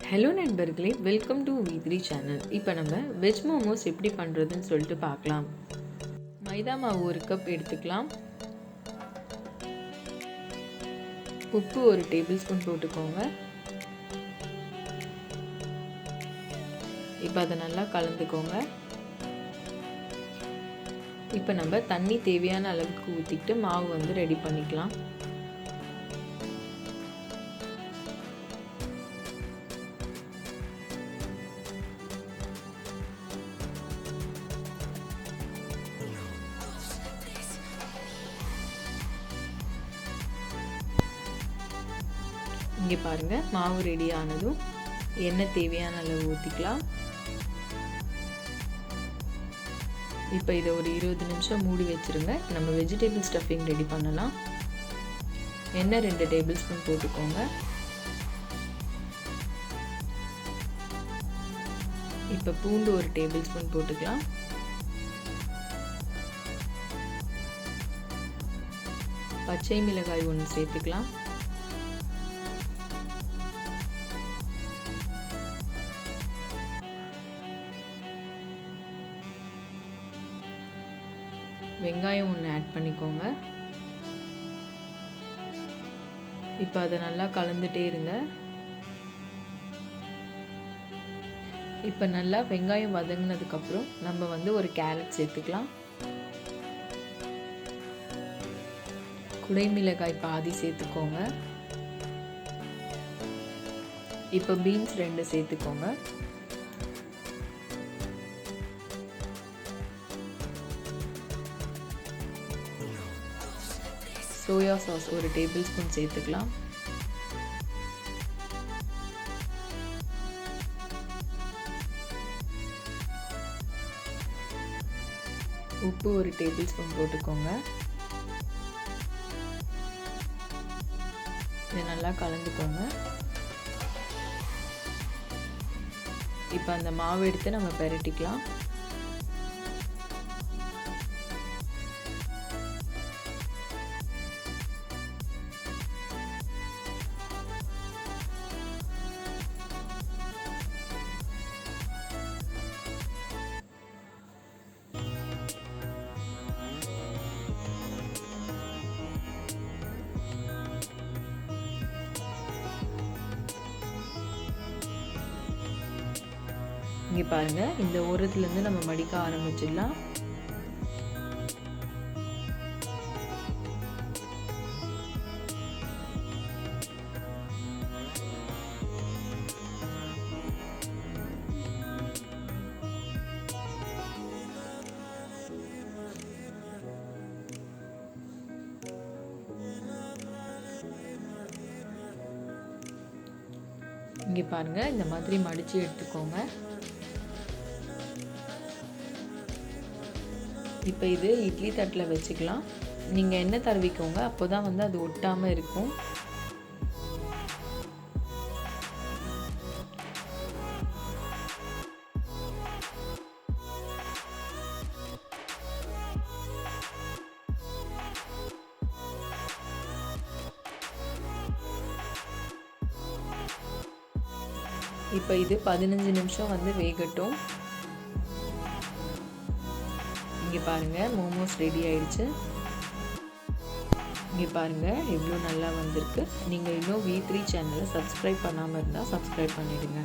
Hello நண்பர்களே, welcome to V3 channel. இப்போ நம்ம வெஜ் மோமோஸ் எப்படி பண்ணுறதுன்னு சொல்லிட்டு பார்க்கலாம். மைதா மாவு 1 கப் எடுத்துக்கலாம். உப்பு 1 டேபிள் ஸ்பூன் போட்டுக்கோங்க. இப்போ அதை நல்லா கலந்துக்கோங்க. இப்போ நம்ம தண்ணி தேவையான அளவுக்கு ஊற்றிட்டு மாவு ரெடி பண்ணிக்கலாம். இங்கே பாருங்கள், மாவு ரெடி ஆனதும் எண்ணெய் தேவையான அளவு ஊற்றிக்கலாம். இப்போ இதை ஒரு 20 நிமிஷம் மூடி வச்சுருங்க. நம்ம வெஜிடபிள் ஸ்டஃபிங் ரெடி பண்ணலாம். எண்ணெய் 2 டேபிள் ஸ்பூன் போட்டுக்கோங்க. இப்போ பூண்டு 1 டேபிள் ஸ்பூன் போட்டுக்கலாம். பச்சை மிளகாய் 1 சேர்த்துக்கலாம். வெங்காயம் 1 ஆட் பண்ணிக்கோங்க. இப்போ அதை நல்லா கலந்துட்டே இருங்க. இப்போ நல்லா வெங்காயம் வதங்கினதுக்கப்புறம் நம்ம ஒரு கேரட் சேர்த்துக்கலாம். குடை மிளகாய் பாதி சேர்த்துக்கோங்க. இப்போ பீன்ஸ் 2 சேர்த்துக்கோங்க. சோயா சாஸ் 1 டேபிள் ஸ்பூன் சேர்த்துக்கலாம். உப்பு 1 டேபிள் ஸ்பூன் போட்டுக்கோங்க. இதை நல்லா கலந்துக்கோங்க. இப்போ அந்த மாவு எடுத்து நம்ம பெரட்டிக்கலாம். இங்கே பாருங்கள், இந்த ஓரத்துலேருந்து நம்ம மடிக்க ஆரம்பிச்சிடலாம். இங்கே பாருங்கள், இந்த மாதிரி மடித்து எடுத்துக்கோங்க. இப்போ இது இட்லி தட்டில் வச்சுக்கலாம். நீங்கள் எண்ணெய் தடவிக்கோங்க, அப்போ தான் அது ஒட்டாமல் இருக்கும். இப்போ இது 15 நிமிஷம் வேகட்டும். இங்கே பாருங்கள், மோமோஸ் ரெடி ஆயிடுச்சு. இங்கே பாருங்கள், எவ்வளோ நல்லா வந்திருக்கு. நீங்கள் இன்னும் V3 சேனலை சப்ஸ்கிரைப் பண்ணாமல் இருந்தால் சப்ஸ்கிரைப் பண்ணிவிடுங்க.